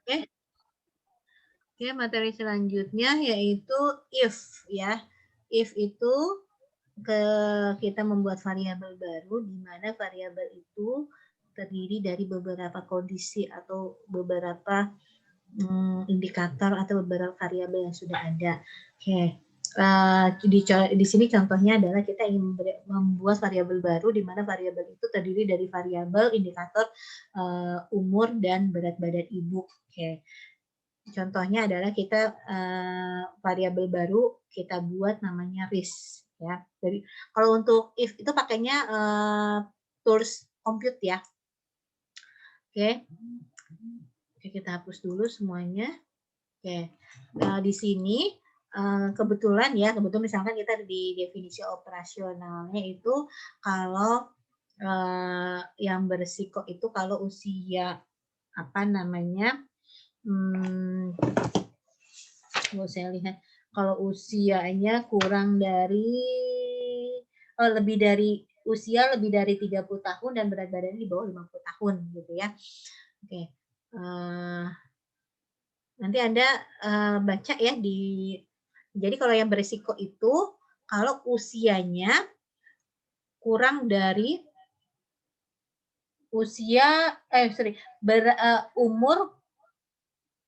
Oke. Oke, materi selanjutnya yaitu if ya. If itu kita membuat variabel baru di mana variabel itu terdiri dari beberapa kondisi atau beberapa indikator atau beberapa variabel yang sudah ada. Oke. Di sini contohnya adalah kita ingin membuat variabel baru di mana variabel itu terdiri dari variabel indikator umur dan berat badan ibu. Oke. Contohnya adalah kita variabel baru kita buat namanya RIS ya. Jadi kalau untuk if itu pakainya tools compute ya. Oke. Oke, kita hapus dulu semuanya. Oke. Di sini kebetulan misalkan kita di definisi operasionalnya itu kalau yang berisiko itu kalau usia saya lihat kalau usianya lebih dari 30 tahun dan berat badannya di bawah 50 tahun gitu ya. Oke. Nanti Anda baca ya jadi kalau yang berisiko itu kalau usianya kurang dari umur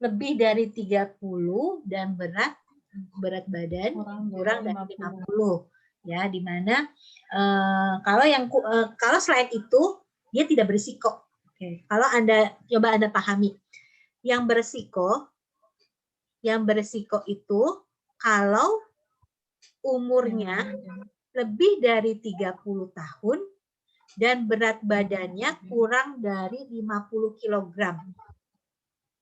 lebih dari 30 dan berat badan kurang dari 50 ya, di mana kalau selain itu dia tidak berisiko. Oke. Kalau Anda pahami yang berisiko itu kalau umurnya lebih dari 30 tahun dan berat badannya kurang dari 50 kg.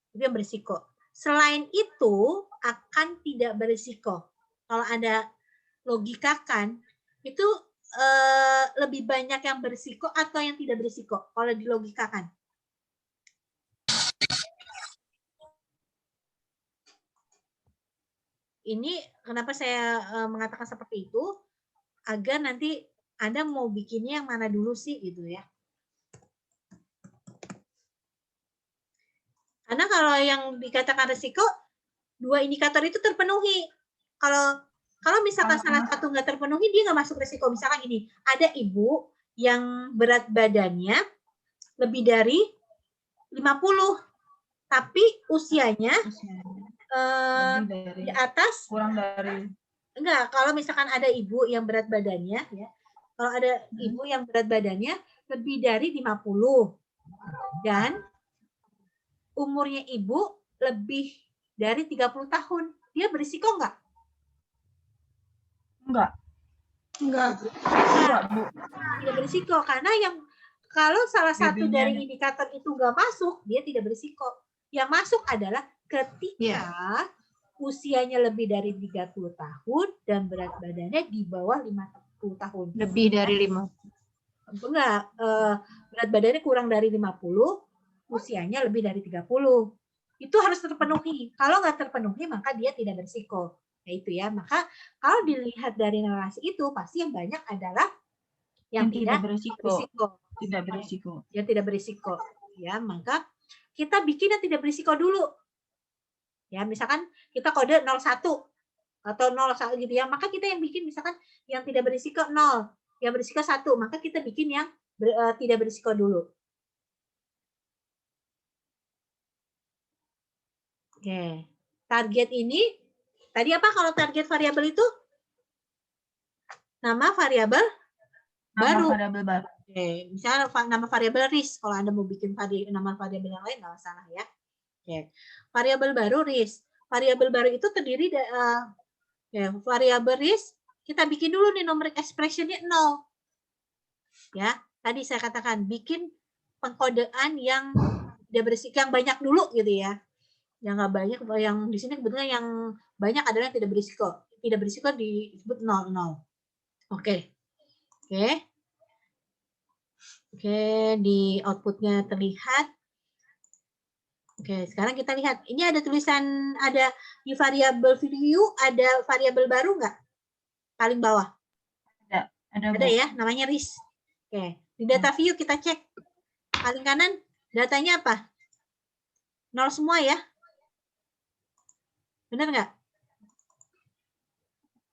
Itu yang berisiko. Selain itu akan tidak berisiko. Kalau Anda logikakan, itu lebih banyak yang berisiko atau yang tidak berisiko kalau dilogikakan? Ini kenapa saya mengatakan seperti itu, agar nanti Anda mau bikinnya yang mana dulu sih gitu ya. Karena kalau yang dikatakan risiko, dua indikator itu terpenuhi. Kalau misalkan salah satu nggak terpenuhi, dia nggak masuk risiko. Misalkan gini, ada ibu yang berat badannya lebih dari 50, tapi usianya di atas kurang dari enggak. Kalau misalkan ada ibu yang berat badannya ya, kalau ada ibu yang berat badannya lebih dari 50 dan umurnya ibu lebih dari 30 tahun, dia berisiko enggak? Enggak, Bu. Tidak berisiko karena kalau salah satu dari indikator itu enggak masuk, dia tidak berisiko. Yang masuk adalah ketika usianya lebih dari 30 tahun dan berat badannya di bawah 50 tahun. Lebih dari 5. Enggak, berat badannya kurang dari 50, usianya lebih dari 30. Itu harus terpenuhi. Kalau nggak terpenuhi, maka dia tidak berisiko. Ya itu ya. Maka kalau dilihat dari narasi itu, pasti yang banyak adalah yang tidak berisiko. Tidak berisiko. Yang tidak berisiko. Ya, maka kita bikin yang tidak berisiko dulu. Ya, misalkan kita kode 01 atau 01 gitu ya. Maka kita yang bikin misalkan yang tidak berisiko 0, yang berisiko 1, maka kita bikin yang tidak berisiko dulu. Oke. Target ini tadi apa kalau target variabel itu? Nama variabel baru. Oke, misalnya nama variabel RIS. Kalau Anda mau bikin nama variabel yang lain nggak masalah ya. Oke. Variabel baru RIS. Variabel baru itu terdiri dari variabel RIS. Kita bikin dulu nih numeric expression-nya 0. Ya, tadi saya katakan bikin pengkodean yang tidak berisiko, yang banyak dulu gitu ya. Yang nggak banyak, yang di sini kebetulan yang banyak adalah yang tidak berisiko. Tidak berisiko disebut 0. Oke. Oke, di outputnya terlihat. Oke, sekarang kita lihat. Ini ada tulisan, ada di variabel view, ada variabel baru nggak? Paling bawah. Ada ya, namanya RIS. Oke, di data view kita cek. Paling kanan, datanya apa? Nol semua ya. Benar nggak?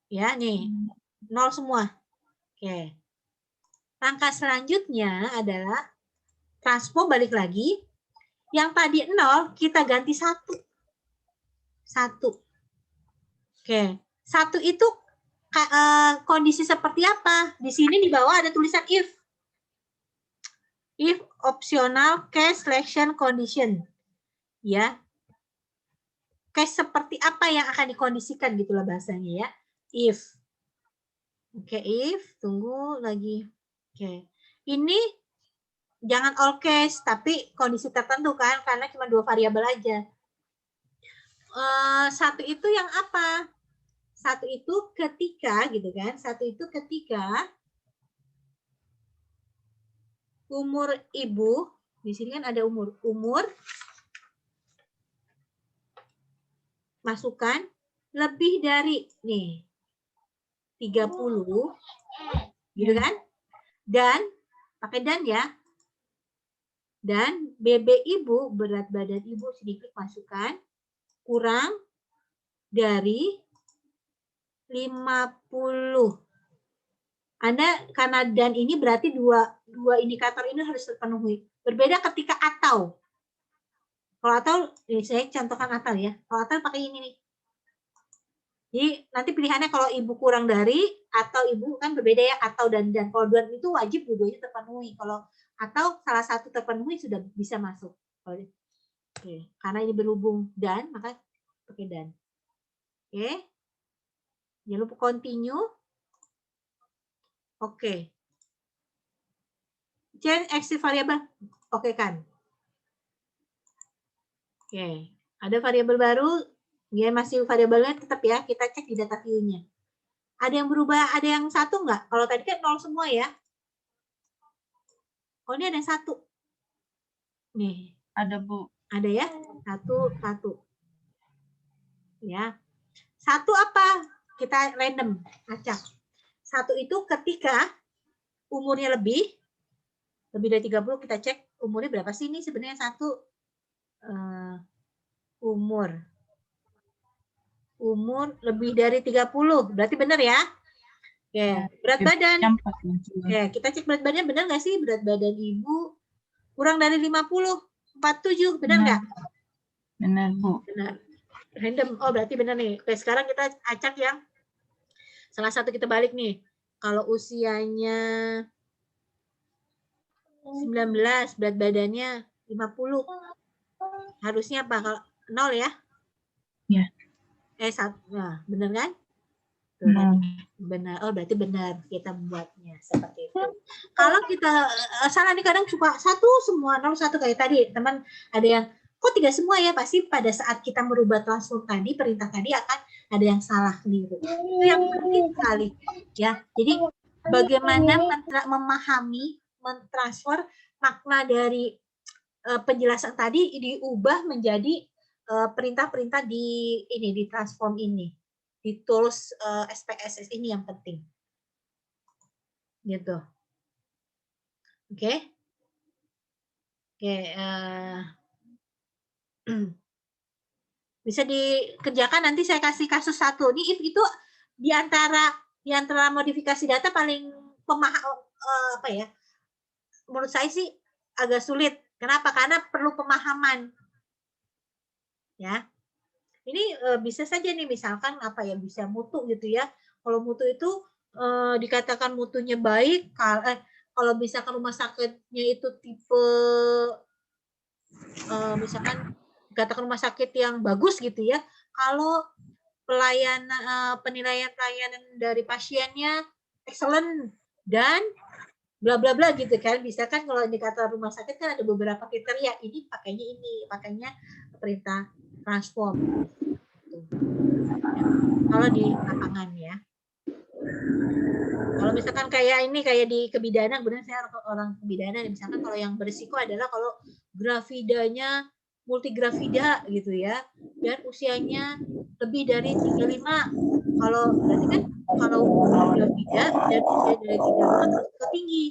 Ya, nih. Nol semua. Oke. Langkah selanjutnya adalah transpose balik lagi. Yang tadi 0 kita ganti 1. 1. Oke. 1 itu kondisi seperti apa? Di sini di bawah ada tulisan if. If optional case selection condition. Ya. Case seperti apa yang akan dikondisikan gitulah bahasanya ya. If. Oke, if. Tunggu lagi. Oke. Ini jangan all case, tapi kondisi tertentu kan, karena cuma 2 variabel aja. Satu itu yang apa? Satu itu ketika, gitu kan, satu itu ketika umur ibu, di sini kan ada umur, masukkan lebih dari, nih, 30, gitu kan? Dan, pakai dan ya, dan BB ibu, berat badan ibu sedikit masukkan, kurang dari 50. Anda karena dan ini berarti dua indikator ini harus terpenuhi. Berbeda ketika atau. Kalau atau, ini saya contohkan atau ya. Kalau atau pakai ini nih. Jadi nanti pilihannya kalau ibu kurang dari atau ibu kan berbeda ya, atau dan. Kalau dan itu wajib dua-duanya terpenuhi. Kalau atau salah satu terpenuhi sudah bisa masuk. Oke. Karena ini berhubung dan, maka pakai dan. Oke. Jangan lupa continue. Oke. Change exit variable. Oke kan? Oke. Ada variabel baru. Ya masih variabelnya tetap ya. Kita cek di data view-nya. Ada yang berubah, ada yang satu nggak? Kalau tadi kan 0 semua ya. Oh, ini ada yang satu. Nih. Ada, Bu. Ada ya? Satu. Ya. Satu apa? Kita random. Acak. Satu itu ketika umurnya lebih dari 30, kita cek umurnya berapa sih ini sebenarnya satu. Umur lebih dari 30. Berarti benar ya? Oke, berat badan. Oke, kita cek berat badannya benar nggak sih? Berat badan ibu kurang dari 50. 47, benar nggak? Benar, Bu. Benar. Random. Oh, berarti benar nih. Oke, sekarang kita acak yang salah satu kita balik nih. Kalau usianya 19, berat badannya 50. Harusnya apa? Kalau 0 ya? Ya. Nah, benar kan? Benar. Oh, berarti benar kita membuatnya seperti itu. Kalau kita salah nih kadang suka satu semua 01 kayak tadi teman ada yang kok tidak semua ya, pasti pada saat kita merubah transform tadi perintah tadi akan ada yang salah keliru. Itu yang penting sekali ya. Jadi bagaimana memahami mentransfer makna dari penjelasan tadi diubah menjadi perintah-perintah di transform ini. Di tools SPSS ini yang penting. Gitu. Oke. Bisa dikerjakan, nanti saya kasih kasus satu. Ini if itu di antara modifikasi data paling apa ya? Menurut saya sih agak sulit. Kenapa? Karena perlu pemahaman. Ya. Ini bisa saja nih misalkan apa ya, bisa mutu gitu ya. Kalau mutu itu dikatakan mutunya baik, kalau misalkan rumah sakitnya itu tipe misalkan dikatakan rumah sakit yang bagus gitu ya. Kalau penilaian pelayanan dari pasiennya excellent dan bla bla bla gitu kan. Bisa kan kalau indikator rumah sakit kan ada beberapa kriteria. Ini pakainya perintah transform. Kalau di lapangan ya. Kalau misalkan kayak di kebidanan, benar saya orang kebidanan, misalkan kalau yang berisiko adalah kalau gravidanya multigrafida gitu ya, dan usianya lebih dari 35. Kalau berarti kan kalau gravida dan usia dari 35 risiko tinggi.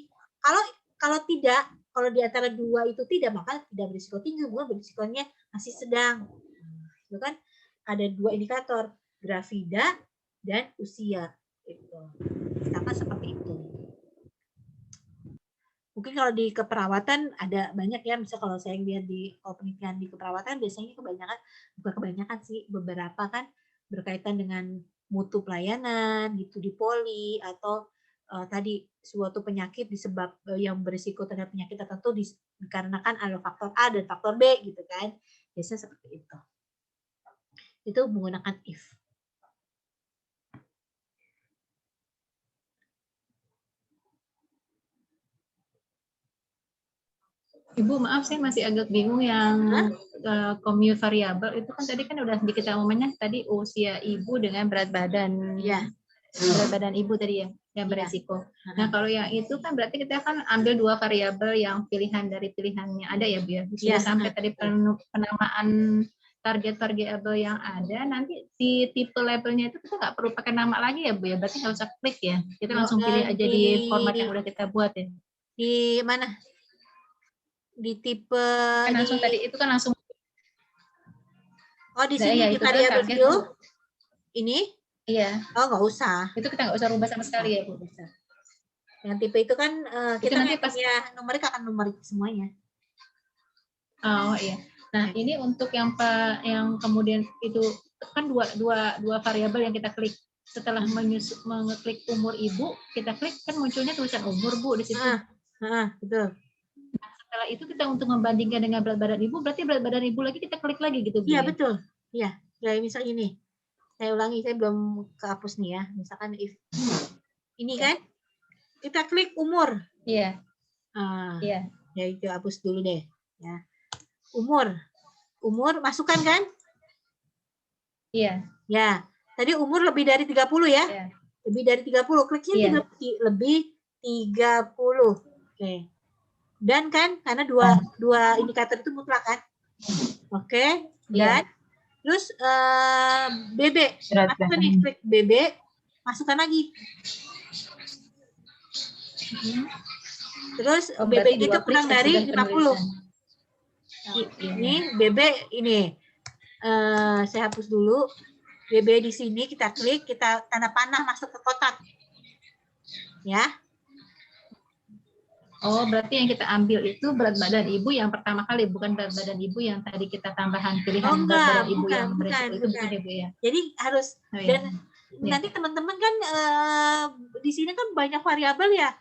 Kalau tidak, kalau di antara dua itu tidak, maka tidak berisiko tinggi, bukan berisikonya masih sedang. Itu kan ada dua indikator, gravida dan usia. Itu sama seperti itu. Mungkin kalau di keperawatan ada banyak ya, misal kalau saya lihat di penelitian di keperawatan biasanya kebanyakan, bukan kebanyakan sih, beberapa kan berkaitan dengan mutu pelayanan gitu di poli, atau tadi suatu penyakit disebab yang berisiko terhadap penyakit tertentu dikarenakan ada faktor A dan faktor B gitu kan. Biasanya seperti itu. Itu menggunakan if. Ibu, maaf saya masih agak bingung yang commute variabel itu kan tadi kan udah sedikit ngomongnya tadi usia ibu dengan berat badan. Ya. Berat badan ibu tadi ya yang beresiko. Nah, kalau yang itu kan berarti kita kan ambil dua variabel yang pilihan dari pilihannya ada ya Bu ya. Sudah sampai tadi penamaan target variabel yang ada, nanti di tipe labelnya itu kita nggak perlu pakai nama lagi ya Bu ya. Berarti nggak usah klik ya. Kita langsung pilih aja di format yang udah kita buat ya. Di mana? Di tipe kan langsung tadi itu kan langsung di sini ya, di variabel view ini iya nggak usah, itu kita nggak usah rubah sama sekali ya Bu. Yang tipe itu kan kita nanti pas numerik akan numerik semuanya. Iya. Nah ini untuk yang kemudian itu kan dua variabel yang kita klik. Setelah mengeklik umur ibu, kita klik kan munculnya tulisan umur Bu di situ. Betul. Nah, setelah itu kita untuk membandingkan dengan berat badan ibu, berarti berat badan ibu lagi kita klik lagi gitu Bu. Iya betul. Iya. Kayak misal ini, saya ulangi, saya belum kehapus nih ya. Misalkan if ini kan kita klik umur. Iya. Iya. Ya itu hapus dulu deh. Ya. Umur masukkan kan? Iya. Ya. Tadi umur lebih dari 30 ya? Iya. Lebih dari 30. Kliknya lebih 30. Oke. Dan kan karena dua indikator itu mutlak kan? Oke. Dan terus BB. Masukkan nih, klik BB, masukkan lagi. Terus BB itu kurang dari 50. Ini BB ini. Saya hapus dulu. BB di sini kita klik, kita tanda panah masuk ke kotak. Ya. Oh, berarti yang kita ambil itu berat badan ibu yang pertama kali, bukan berat badan ibu yang tadi kita tambahan pilihan berat badan ibu yang beresiko itu bukan ya Bu ya. Jadi harus dan nanti teman-teman kan di sini kan banyak variabel ya.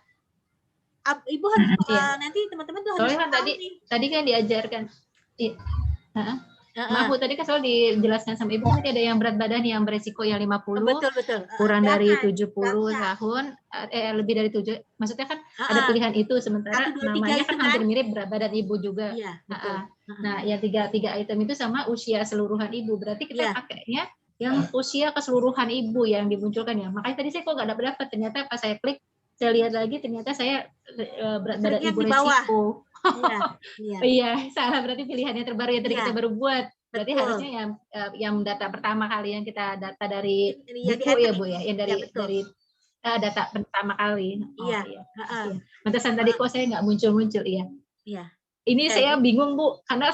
Ibu harus nanti teman-teman tuh harus kan tadi kan diajarkan. Maaf Bu, tadi kan selalu dijelaskan sama Ibu tadi ada yang berat badan yang beresiko yang 50, betul. Kurang dari 70 tahun, lebih dari 7, maksudnya kan ada pilihan itu, sementara 1, 2, namanya kan hampir mirip berat badan Ibu juga. Iya, nah, yang tiga item itu sama usia keseluruhan Ibu, berarti kita pakainya yang usia keseluruhan Ibu yang dimunculkan ya. Makanya tadi saya kok nggak dapat, ternyata pas saya klik, saya lihat lagi ternyata saya berat badan Ibu resiko. Iya, salah, berarti pilihannya terbaru yang tadi kita baru buat. Berarti harusnya yang data pertama kali yang kita data dari buku ya Bu ya, yang dari data pertama kali. Iya. Pantesan tadi kok saya nggak muncul ya. Iya. Ini saya bingung Bu, karena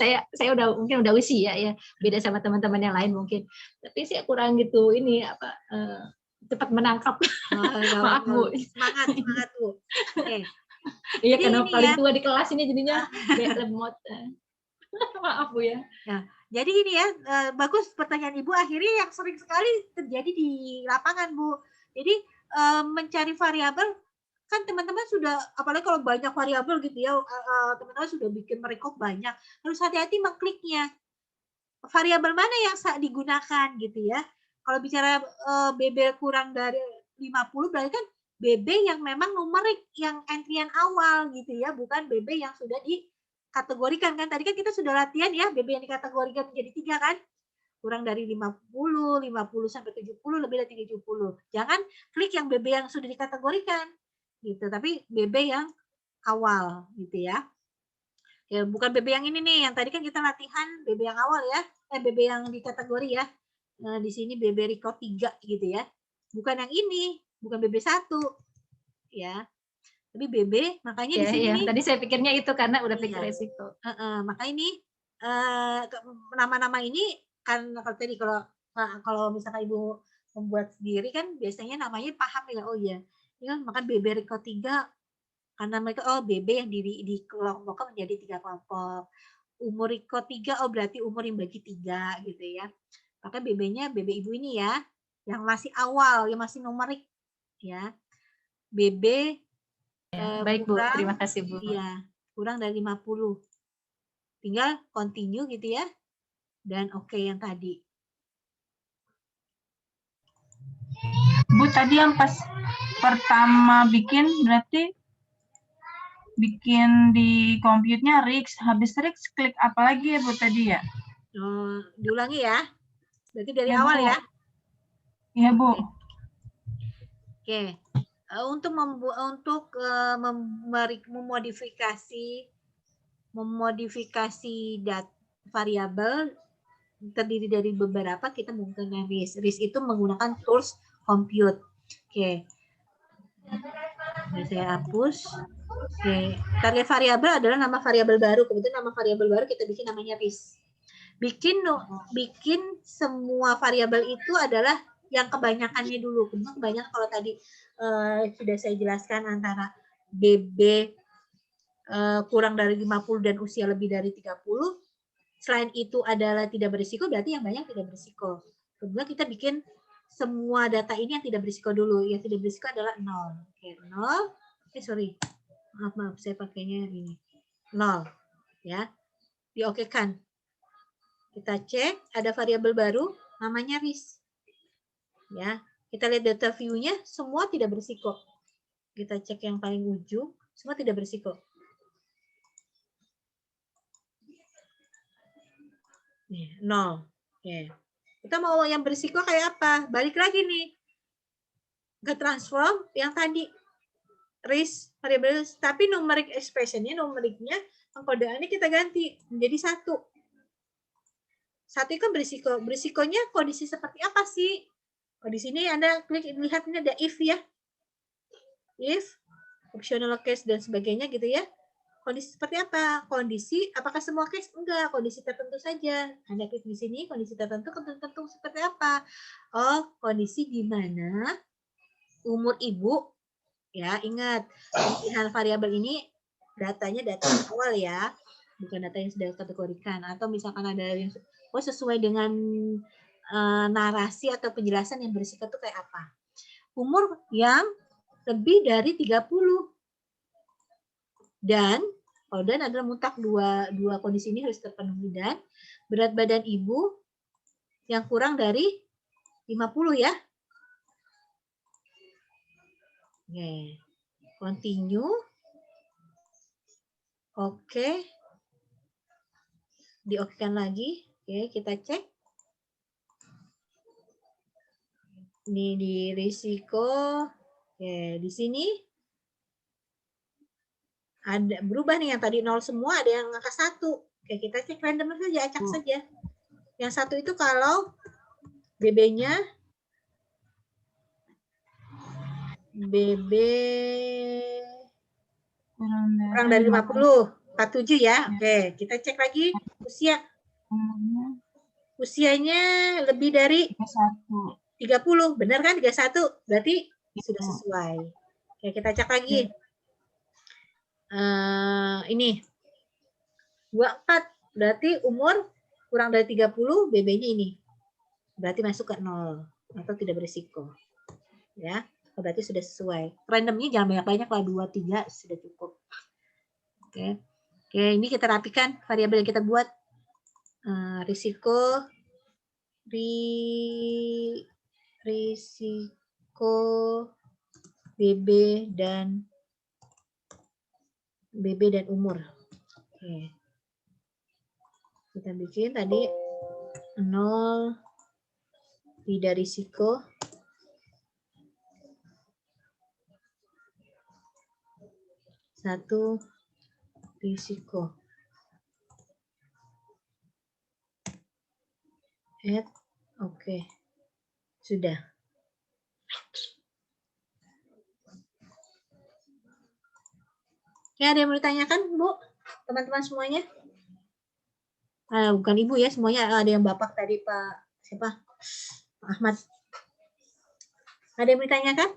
saya mungkin udah usia ya, beda sama teman-teman yang lain mungkin. Tapi saya kurang gitu cepat menangkap. Maaf Bu. Semangat Bu. Oke. Iya, karena paling tua di kelas ini jadinya lemot. Maaf Bu ya. Jadi ini ya, bagus pertanyaan Ibu, akhirnya yang sering sekali terjadi di lapangan Bu. Jadi mencari variabel, kan teman-teman sudah, apalagi kalau banyak variabel gitu ya, teman-teman sudah bikin merekop banyak, harus hati-hati mengkliknya. Variabel mana yang digunakan gitu ya. Kalau bicara BB kurang dari 50 berarti kan BB yang memang numerik, yang entrian awal gitu ya, bukan BB yang sudah dikategorikan kan. Tadi kan kita sudah latihan ya, BB yang dikategorikan menjadi 3 kan. Kurang dari 50 sampai 70, lebih dari 70. Jangan klik yang BB yang sudah dikategorikan gitu, tapi BB yang awal gitu ya. Ya bukan BB yang ini nih, yang tadi kan kita latihan BB yang awal ya, BB yang dikategori ya. Di sini BB record 3 gitu ya. Bukan yang ini, bukan BB1 ya. Tapi BB, makanya di Ya, sini ya. nih. Tadi saya pikirnya itu karena udah pikir Iya. resiko. Maka ini nama-nama ini kan kalau tadi kalau misalkan Ibu membuat sendiri kan biasanya namanya paham ya, oh iya. Ini kan maka BB Riko 3 karena mereka BB yang dikelompokkan menjadi 3 kelompok. Umur Riko 3 berarti umur yang bagi 3 gitu ya. Maka BB-nya BB Ibu ini ya, yang masih awal, yang masih numerik ya. BB Baik Bu, kurang, terima kasih Bu. iya, kurang dari 50. Tinggal continue gitu ya. Dan oke yang tadi. Bu, tadi yang pas pertama bikin berarti bikin di komputernya Rix. Habis Rix klik apa lagi ya Bu tadi ya? Diulangi ya. Berarti dari Ya, awal Bu. ya. Iya Bu. Oke. Untuk memodifikasi variabel terdiri dari beberapa, kita menggunakan RIS. RIS itu menggunakan tools compute. Oke. Ini saya hapus. Oke. Target variabel adalah nama variabel baru. Kemudian nama variabel baru kita bikin namanya RIS. Bikin semua variabel itu adalah yang kebanyakannya dulu. Kebanyakan kalau tadi sudah saya jelaskan antara BB kurang dari 50 dan usia lebih dari 30. Selain itu adalah tidak berisiko, berarti yang banyak tidak berisiko. Kemudian kita bikin semua data ini yang tidak berisiko dulu. Yang tidak berisiko adalah 0. Oke, 0. Sorry. Maaf, saya pakainya ini. 0. Ya. Diokekan. Kita cek, ada variabel baru, namanya RIS. Ya. Kita lihat data view-nya, semua tidak berisiko. Kita cek yang paling ujung, semua tidak berisiko. Nih, 0. Oke. Kita mau yang berisiko kayak apa? Balik lagi nih. Ke transform yang tadi. RIS variable, tapi numeric expression-nya, numeriknya, pengkodeannya kita ganti menjadi 1. 1 kan berisiko. Berisikonya kondisi seperti apa sih? Di sini Anda klik, lihat ini ada if ya. If, optional case, dan sebagainya gitu ya. Kondisi seperti apa? Kondisi, apakah semua case? Enggak, kondisi tertentu saja. Anda klik di sini, kondisi tertentu seperti apa? Kondisi di mana umur Ibu, ya ingat, pemilihan variabel ini datanya data awal ya, bukan data yang sudah kategorikan. Atau misalkan ada yang sesuai dengan narasi atau penjelasan yang berisiko itu kayak apa. Umur yang lebih dari 30. Dan adalah mutlak dua kondisi ini harus terpenuhi, dan berat badan Ibu yang kurang dari 50 ya. Oke. Continue. Oke. Diokekan lagi. Oke, kita cek. Ini di risiko. Oke, di sini ada berubah nih, yang tadi 0 semua ada yang angka 1. Oke, kita cek random saja, acak saja. Yang 1 itu kalau BB-nya kurang dari 50, 47 ya. Oke, kita cek lagi usia. Usianya lebih dari 30, benar kan? 31, berarti sudah sesuai. Oke, kita cek lagi. Ini 24, berarti umur kurang dari 30, BB-nya ini. Berarti masuk ke 0 atau tidak berisiko. Ya, berarti sudah sesuai. Randomnya jangan banyak-banyak lah, 2, 3 sudah cukup. Oke, ini kita rapikan variabel yang kita buat. Risiko BB dan umur. Oke. Kita bikin tadi 0 tidak risiko. 1 risiko. Add. Oke. Sudah. Ya, ada yang mau ditanyakan, Bu? Teman-teman semuanya? Bukan Ibu ya, semuanya ada yang Bapak tadi, Pak siapa? Pak Ahmad. Ada yang mau ditanyakan?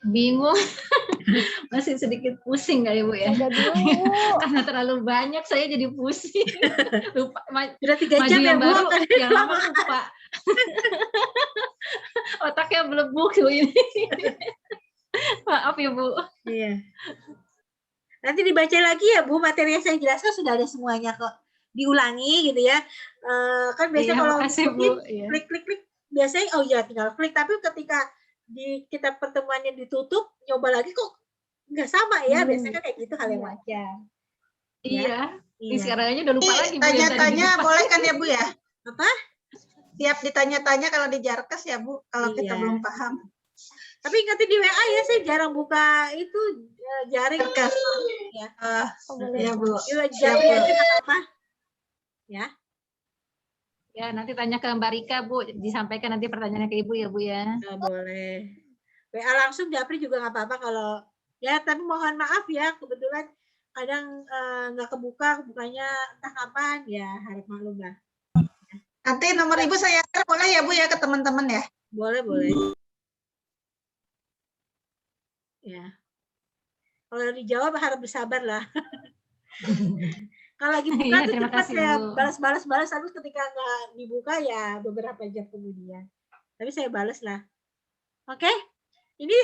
Bingung. Masih sedikit pusing kali Bu ya. Udah bingung, Bu. Karena terlalu banyak saya jadi pusing. Lupa. Sudah 3 Maju jam ya, yang Bu? baru, yang lama lupa. Otaknya belebuk Bu ini. Maaf ya Bu. Iya. Nanti dibaca lagi ya Bu, materi yang saya jelaskan sudah ada semuanya kok. Diulangi gitu ya. Kan biasanya Iya, kalau makasih, Bu. Iya. klik, biasanya oh ya tinggal klik. Tapi ketika kita pertemuannya ditutup, nyoba lagi kok nggak sama ya. Biasanya kan kayak gitu hal yang wajar. Iya. Iya. Sekarang aja udah lupa lagi Bu. Tanya-tanya boleh kan ya Bu ya? Apa? Siap ditanya-tanya kalau di Jarkes ya Bu, kalau kita Iya. belum paham. Tapi ingetin di WA ya, saya jarang buka itu jaring. Jarkes. Ya. Ya Bu. Jaring aja nggak apa-apa. Ya. Ya, nanti tanya ke Mbak Rika, Bu. Disampaikan nanti pertanyaannya ke Ibu ya, Bu ya. Nggak boleh. WA langsung Japri juga nggak apa-apa kalau ya, tapi mohon maaf ya, kebetulan kadang nggak kebukanya entah kapan, ya harap maklum lah. Nanti nomor Ibu saya share boleh ya Bu ya ke teman-teman ya? Boleh. Ya. Kalau dijawab harap bersabar lah. Kalau lagi buka Iya, tuh terima cepat kasih, saya Bu. balas, terus ketika nggak dibuka ya beberapa jam kemudian. Tapi saya balas lah. Oke? Ini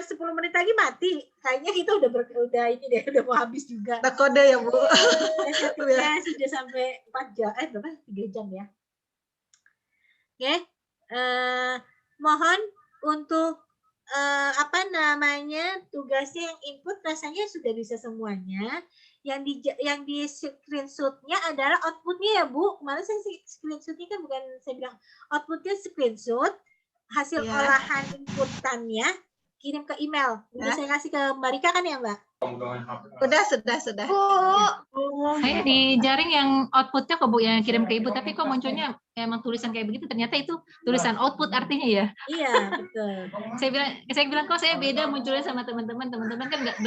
10 menit lagi mati. Kayaknya kita udah ini deh, udah mau habis juga. Ada kode ya Bu. Ya, sudah sampai 4 jam, berapa? 3 jam ya. Oke. Mohon untuk tugasnya yang input rasanya sudah bisa semuanya. Yang di screenshotnya adalah outputnya ya Bu. Kemarin saya screenshotnya kan bukan saya bilang outputnya screenshot hasil olahan inputannya kirim ke email. Udah saya kasih ke Mbak Rika kan ya Mbak? Sudah. Saya di jaring yang outputnya kok Bu yang kirim ke Ibu, tapi kok munculnya emang tulisan kayak begitu, ternyata itu tulisan output artinya ya. Iya, betul. Saya bilang kok saya beda munculnya sama teman-teman kan nggak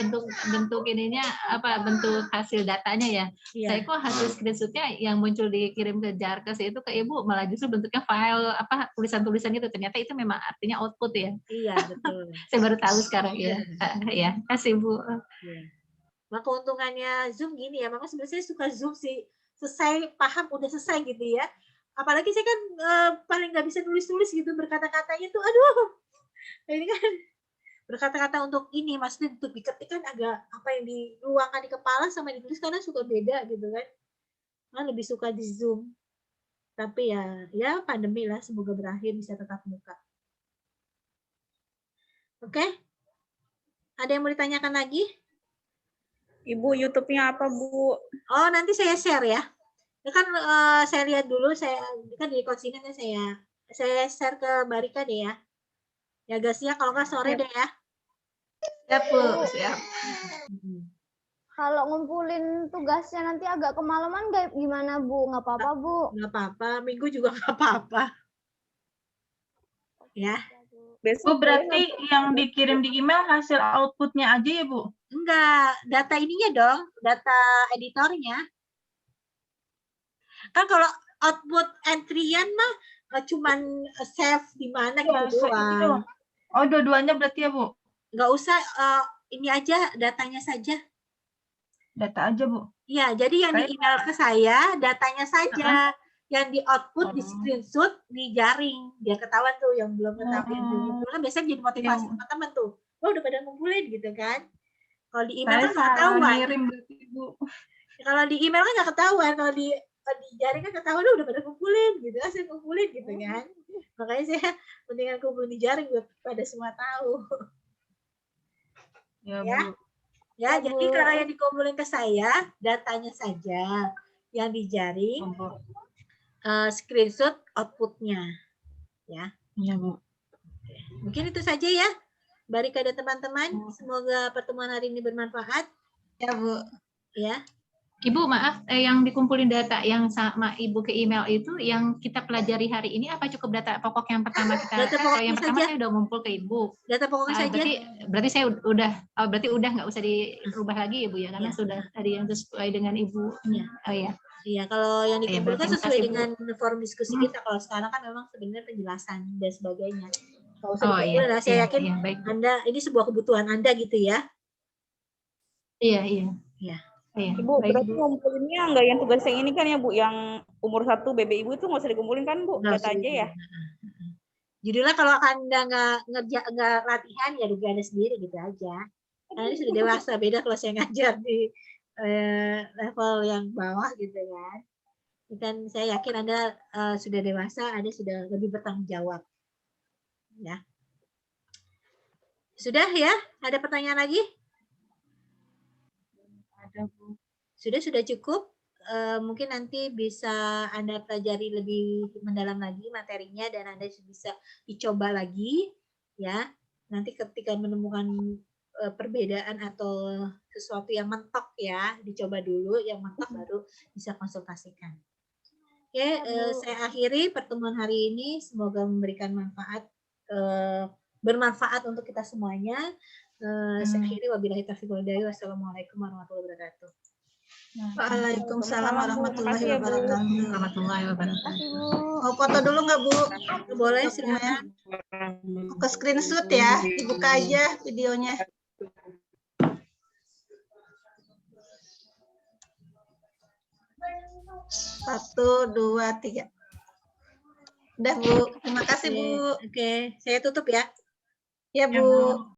bentuk ininya apa bentuk hasil datanya ya. Iya. Saya kok hasil screenshotnya yang muncul dikirim ke Jarkes itu ke Ibu malah justru bentuknya file apa tulisan-tulisan itu, ternyata itu memang artinya output ya. Iya, betul. Saya baru tahu sekarang ya. Ya, kasih Bu. Iya. Nah, keuntungannya Zoom gini ya, memang sebenarnya saya suka Zoom sih, selesai paham udah selesai gitu ya. Apalagi saya kan paling nggak bisa nulis-nulis gitu, berkata-katanya tuh aduh. Ini kan berkata-kata untuk ini maksudnya untuk diketik kan agak apa yang diluangkan di kepala sama ditulis karena suka beda gitu kan. Nah, lebih suka di Zoom. Tapi ya pandemi lah, semoga berakhir bisa tetap muka. Oke? Ada yang mau ditanyakan lagi? Ibu, YouTube-nya apa, Bu? Oh, nanti saya share ya. Ya kan saya lihat dulu, saya kan di coaching saya share ke Mbak Rika deh ya. Ya gasnya kalau nggak sore deh ya. Siap Bu, siap. Kalau ngumpulin tugasnya nanti agak kemalaman gimana Bu? Nggak apa-apa Bu? Nggak apa-apa, minggu juga nggak apa-apa. Ya. Bu, berarti yang dikirim di email hasil outputnya aja ya Bu? Enggak, data ininya dong, data editornya. Kan kalau output entryan mah cuman save di mana gitu doang. Oh, dua-duanya berarti ya Bu? Nggak usah, ini aja datanya saja. Data aja Bu? Iya, jadi yang di email ke saya datanya saja. Yang di output, di screenshot, di jaring. Biar ketahuan tuh yang belum ketahuan. Kan biasanya jadi motivasi teman-teman tuh. Oh, udah pada ngumpulin gitu kan. Kalau di email kan nggak ketahuan. Kalau di email kan nggak ketahuan. Kalau di jaring kan ketahuan udah pada ngumpulin gitu. Saya ngumpulin gitu kan. Makanya saya mendingan kumpulin di jaring biar pada semua tahu. Ya, Ya. Bu. Ya, jadi kalau yang dikumpulin ke saya, datanya saja. Yang di jaring, screenshot outputnya. Ya. Iya, Bu. Mungkin itu saja ya. Mbak Rika dan teman-teman, semoga pertemuan hari ini bermanfaat. Ya Bu. Ya. Ibu maaf, yang dikumpulin data yang sama Ibu ke email itu yang kita pelajari hari ini apa cukup data pokok yang pertama kita? Data Kalau yang pokoknya pertama saja. saya udah ngumpul ke Ibu. Data pokoknya saja. Berarti saya udah, berarti udah nggak usah dirubah lagi Ibu ya, karena Iya. sudah tadi yang sesuai dengan Ibu. Iya. Oh ya. Iya, kalau yang Iya, dikumpulkan berarti sesuai makasih, Bu. dengan forum diskusi kita. Kalau sekarang kan memang sebenarnya penjelasan dan sebagainya. Kalau usah Oh dikumpulin iya, lah, saya iya, yakin iya, baik, Bu. Anda ini sebuah kebutuhan Anda gitu ya. Iya, iya. Iya. Iya, Ibu, baik, berarti Bu. ngumpulinnya nggak yang tugas yang ini kan ya Bu, yang umur 1 BB Ibu itu nggak usah dikumpulin kan Bu, Nggak data usah aja ya? Judulnya kalau Anda nggak latihan ya rugi Anda sendiri gitu aja. Karena ini sudah dewasa, beda kalau saya ngajar di level yang bawah gitu kan. Dan saya yakin Anda sudah dewasa, Anda sudah lebih bertanggung jawab. Ya. Sudah ya? Ada pertanyaan lagi? Ada, Bu. Sudah cukup. Mungkin nanti bisa Anda pelajari lebih mendalam lagi materinya dan Anda bisa dicoba lagi ya. Nanti ketika menemukan perbedaan atau sesuatu yang mentok ya, dicoba dulu, yang mentok baru bisa konsultasikan. Oke, saya akhiri pertemuan hari ini. Semoga memberikan manfaat, bermanfaat untuk kita semuanya. Saya akhiri, wabillahi taufiq wal hidayah. Wassalamualaikum warahmatullahi wabarakatuh. Waalaikumsalam warahmatullahi Makasih ya, Bu. wabarakatuh. Warahmatullahi wabarakatuh. Makasih Bu. Mau foto dulu nggak Bu? Boleh Dokumennya. silakan. Ke screenshot ya, dibuka aja videonya. Satu, dua, tiga. Udah Bu, terima kasih Bu. Oke, saya tutup ya. Ya Bu.